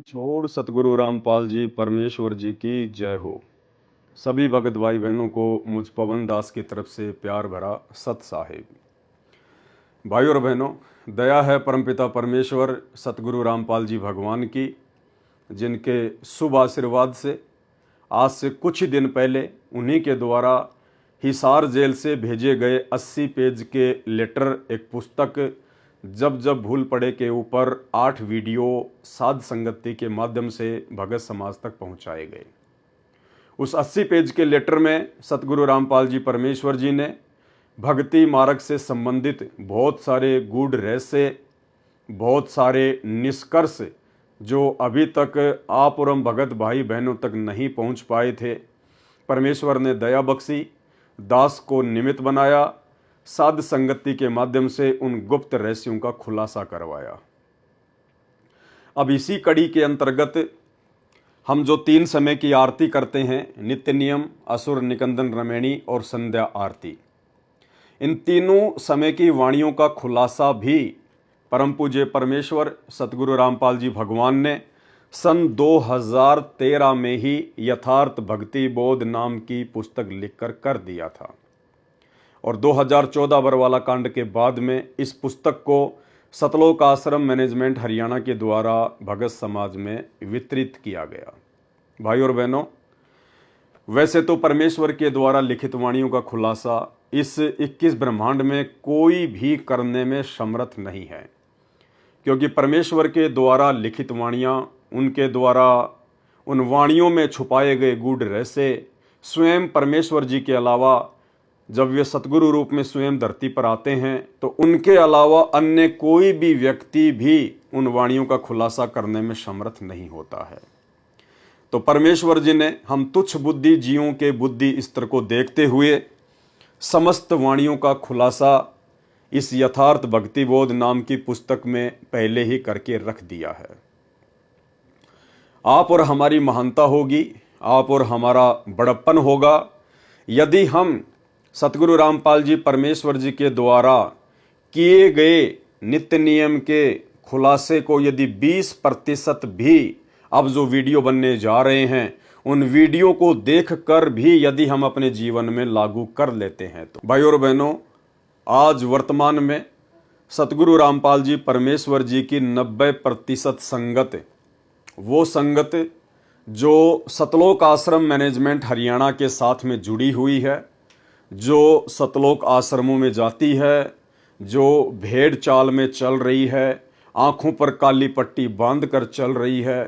छोड़ सतगुरु रामपाल जी परमेश्वर जी की जय हो। सभी भगत भाई बहनों को मुझ पवन दास की तरफ से प्यार भरा सत साहेब। भाई और बहनों, दया है परमपिता परमेश्वर सतगुरु रामपाल जी भगवान की, जिनके शुभ आशीर्वाद से आज से कुछ ही दिन पहले उन्हीं के द्वारा हिसार जेल से भेजे गए 80 पेज के लेटर, एक पुस्तक जब जब भूल पड़े के ऊपर 8 वीडियो साध संगति के माध्यम से भगत समाज तक पहुंचाए गए। उस 80 पेज के लेटर में सतगुरु रामपाल जी परमेश्वर जी ने भक्ति मार्ग से संबंधित बहुत सारे गूढ़ रहस्य, बहुत सारे निष्कर्ष जो अभी तक आप और हम भगत भाई बहनों तक नहीं पहुंच पाए थे, परमेश्वर ने दया बख्शी, दास को निमित्त बनाया, साध संगति के माध्यम से उन गुप्त रहस्यों का खुलासा करवाया। अब इसी कड़ी के अंतर्गत हम जो 3 समय की आरती करते हैं, नित्य नियम, असुर निकंदन रमैणी और संध्या आरती, इन तीनों समय की वाणियों का खुलासा भी परम पूज्य परमेश्वर सतगुरु रामपाल जी भगवान ने सन 2013 में ही यथार्थ भक्ति बोध नाम की पुस्तक लिखकर कर दिया था। और 2014 बरवाला कांड के बाद में इस पुस्तक को सतलोक आश्रम मैनेजमेंट हरियाणा के द्वारा भगत समाज में वितरित किया गया। भाई और बहनों, वैसे तो परमेश्वर के द्वारा लिखित वाणियों का खुलासा इस 21 ब्रह्मांड में कोई भी करने में समर्थ नहीं है, क्योंकि परमेश्वर के द्वारा लिखित वाणियाँ, उनके द्वारा उन वाणियों में छुपाए गए गूढ़ रहस्य स्वयं परमेश्वर जी के अलावा जब वे सतगुरु रूप में स्वयं धरती पर आते हैं तो उनके अलावा अन्य कोई भी व्यक्ति भी उन वाणियों का खुलासा करने में समर्थ नहीं होता है। तो परमेश्वर जी ने हम तुच्छ बुद्धि जीवों के बुद्धि स्तर को देखते हुए समस्त वाणियों का खुलासा इस यथार्थ भक्ति बोध नाम की पुस्तक में पहले ही करके रख दिया है। आप और हमारी महानता होगी, आप और हमारा बड़प्पन होगा यदि हम सतगुरु रामपाल जी परमेश्वर जी के द्वारा किए गए नित्य नियम के खुलासे को यदि 20% भी अब जो वीडियो बनने जा रहे हैं उन वीडियो को देखकर भी यदि हम अपने जीवन में लागू कर लेते हैं तो भाई और बहनों, आज वर्तमान में सतगुरु रामपाल जी परमेश्वर जी की 90% संगत, वो संगत जो सतलोक आश्रम मैनेजमेंट हरियाणा के साथ में जुड़ी हुई है, जो सतलोक आश्रमों में जाती है, जो भेड़ चाल में चल रही है, आंखों पर काली पट्टी बांधकर चल रही है,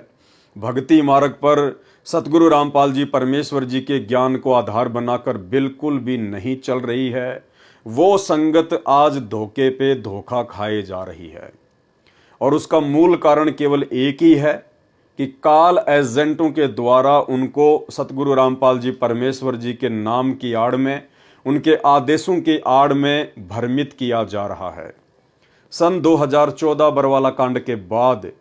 भक्ति मार्ग पर सतगुरु रामपाल जी परमेश्वर जी के ज्ञान को आधार बनाकर बिल्कुल भी नहीं चल रही है, वो संगत आज धोखे पे धोखा खाए जा रही है। और उसका मूल कारण केवल एक ही है कि काल एजेंटों के द्वारा उनको सतगुरु रामपाल जी परमेश्वर जी के नाम की आड़ में, उनके आदेशों की आड़ में भ्रमित किया जा रहा है। सन 2014 बरवाला कांड के बाद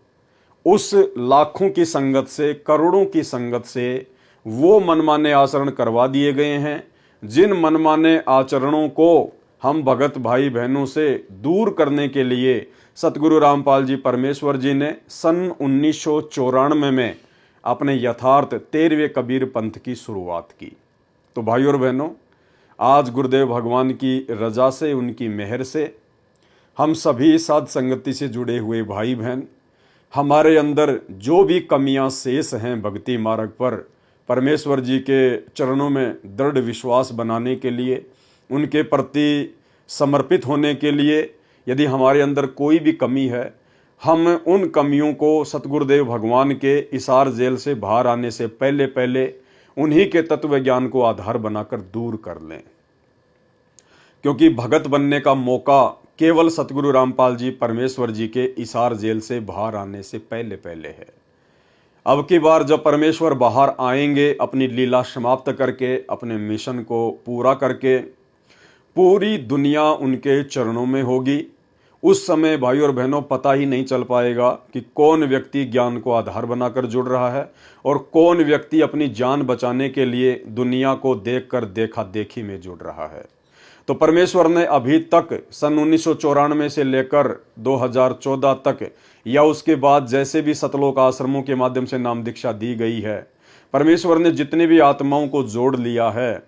उस लाखों की संगत से, करोड़ों की संगत से वो मनमाने आचरण करवा दिए गए हैं, जिन मनमाने आचरणों को हम भगत भाई बहनों से दूर करने के लिए सतगुरु रामपाल जी परमेश्वर जी ने सन 1994 में अपने यथार्थ 13वें कबीर पंथ की शुरुआत की। तो भाई और बहनों, आज गुरुदेव भगवान की रजा से, उनकी मेहर से हम सभी साध संगति से जुड़े हुए भाई बहन, हमारे अंदर जो भी कमियां शेष हैं भक्ति मार्ग पर परमेश्वर जी के चरणों में दृढ़ विश्वास बनाने के लिए, उनके प्रति समर्पित होने के लिए, यदि हमारे अंदर कोई भी कमी है, हम उन कमियों को सतगुरुदेव भगवान के हिसार जेल से बाहर आने से पहले पहले उन्हीं के तत्व ज्ञान को आधार बनाकर दूर कर लें, क्योंकि भगत बनने का मौका केवल सतगुरु रामपाल जी परमेश्वर जी के हिसार जेल से बाहर आने से पहले पहले है। अब की बार जब परमेश्वर बाहर आएंगे अपनी लीला समाप्त करके, अपने मिशन को पूरा करके, पूरी दुनिया उनके चरणों में होगी। उस समय भाई और बहनों पता ही नहीं चल पाएगा कि कौन व्यक्ति ज्ञान को आधार बनाकर जुड़ रहा है और कौन व्यक्ति अपनी जान बचाने के लिए दुनिया को देखकर देखा देखी में जुड़ रहा है। तो परमेश्वर ने अभी तक सन 1994 से लेकर 2014 तक या उसके बाद जैसे भी सतलोक आश्रमों के माध्यम से नाम दीक्षा दी गई है, परमेश्वर ने जितनी भी आत्माओं को जोड़ लिया है,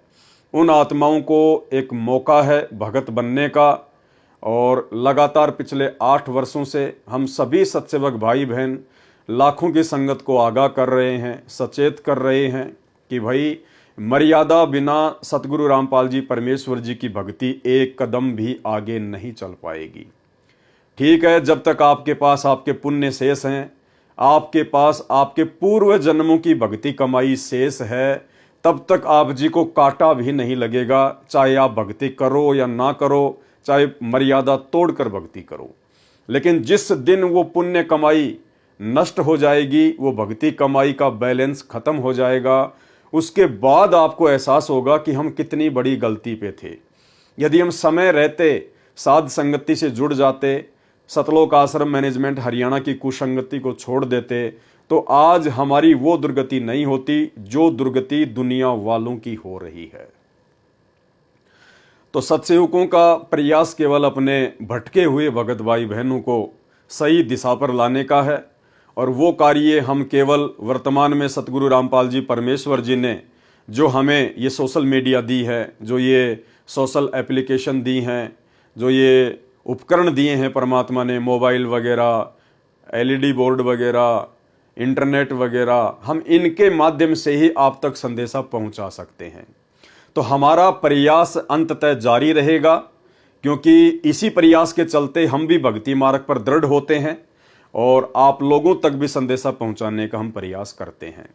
उन आत्माओं को एक मौका है भगत बनने का। और लगातार पिछले 8 वर्षों से हम सभी सत्सेवक भाई बहन लाखों की संगत को आगाह कर रहे हैं, सचेत कर रहे हैं कि भाई मर्यादा बिना सतगुरु रामपाल जी परमेश्वर जी की भक्ति एक कदम भी आगे नहीं चल पाएगी। ठीक है, जब तक आपके पास आपके पुण्य शेष हैं, आपके पास आपके पूर्व जन्मों की भक्ति कमाई शेष है, तब तक आप जी को कांटा भी नहीं लगेगा, चाहे आप भक्ति करो या ना करो, चाहे मर्यादा तोड़कर भक्ति करो। लेकिन जिस दिन वो पुण्य कमाई नष्ट हो जाएगी, वो भक्ति कमाई का बैलेंस खत्म हो जाएगा, उसके बाद आपको एहसास होगा कि हम कितनी बड़ी गलती पे थे। यदि हम समय रहते साध संगति से जुड़ जाते, सतलोक आश्रम मैनेजमेंट हरियाणा की कुसंगति को छोड़ देते, तो आज हमारी वो दुर्गति नहीं होती जो दुर्गति दुनिया वालों की हो रही है। तो सत्सेवकों का प्रयास केवल अपने भटके हुए भगत भाई बहनों को सही दिशा पर लाने का है, और वो कार्य हम केवल वर्तमान में सतगुरु रामपाल जी परमेश्वर जी ने जो हमें ये सोशल मीडिया दी है, जो ये सोशल एप्लीकेशन दी हैं, जो ये उपकरण दिए हैं परमात्मा ने, मोबाइल वगैरह, एलईडी बोर्ड वगैरह, इंटरनेट वगैरह, हम इनके माध्यम से ही आप तक संदेशा पहुंचा सकते हैं। तो हमारा प्रयास अंततः जारी रहेगा, क्योंकि इसी प्रयास के चलते हम भी भक्ति मार्ग पर दृढ़ होते हैं और आप लोगों तक भी संदेशा पहुंचाने का हम प्रयास करते हैं।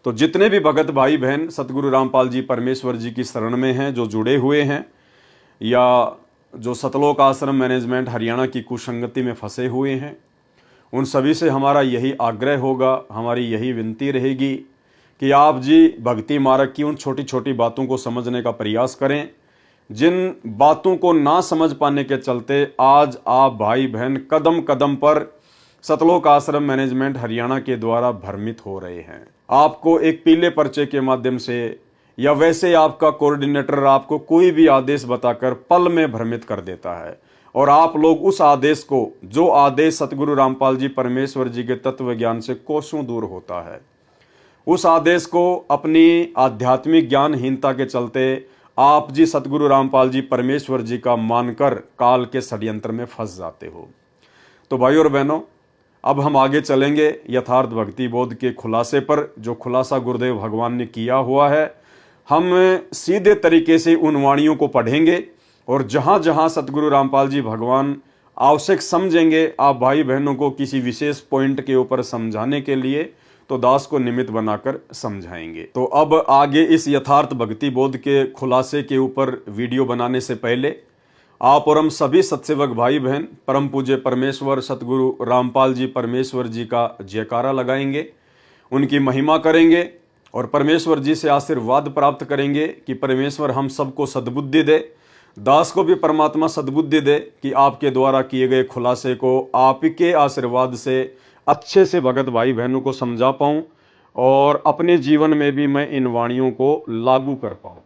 तो जितने भी भगत भाई बहन सतगुरु रामपाल जी परमेश्वर जी की शरण में हैं, जो जुड़े हुए हैं या जो सतलोक आश्रम मैनेजमेंट हरियाणा की कुसंगति में फंसे हुए हैं, उन सभी से हमारा यही आग्रह होगा, हमारी यही विनती रहेगी कि आप जी भक्ति मार्ग की उन छोटी छोटी बातों को समझने का प्रयास करें, जिन बातों को ना समझ पाने के चलते आज आप भाई बहन कदम कदम पर सतलोक आश्रम मैनेजमेंट हरियाणा के द्वारा भ्रमित हो रहे हैं। आपको एक पीले पर्चे के माध्यम से या वैसे आपका कोऑर्डिनेटर आपको कोई भी आदेश बताकर पल में भ्रमित कर देता है, और आप लोग उस आदेश को, जो आदेश सतगुरु रामपाल जी परमेश्वर जी के तत्व ज्ञान से कोसों दूर होता है, उस आदेश को अपनी आध्यात्मिक ज्ञानहीनता के चलते आप जी सतगुरु रामपाल जी परमेश्वर जी का मानकर काल के षड्यंत्र में फंस जाते हो। तो भाई और बहनों, अब हम आगे चलेंगे यथार्थ भक्ति बोध के खुलासे पर, जो खुलासा गुरुदेव भगवान ने किया हुआ है। हम सीधे तरीके से उन वाणियों को पढ़ेंगे, और जहाँ जहाँ सतगुरु रामपाल जी भगवान आवश्यक समझेंगे आप भाई बहनों को किसी विशेष पॉइंट के ऊपर समझाने के लिए, तो दास को निमित्त बनाकर समझाएंगे। तो अब आगे इस यथार्थ भक्ति बोध के खुलासे के ऊपर वीडियो बनाने से पहले आप और हम सभी सत्सेवक भाई बहन परम पूज्य परमेश्वर सतगुरु रामपाल जी परमेश्वर जी का जयकारा लगाएंगे, उनकी महिमा करेंगे और परमेश्वर जी से आशीर्वाद प्राप्त करेंगे कि परमेश्वर हम सबको सद्बुद्धि दे, दास को भी परमात्मा सद्बुद्धि दे कि आपके द्वारा किए गए खुलासे को आपके आशीर्वाद से अच्छे से भगत भाई बहनों को समझा पाऊं और अपने जीवन में भी मैं इन वाणियों को लागू कर पाऊं।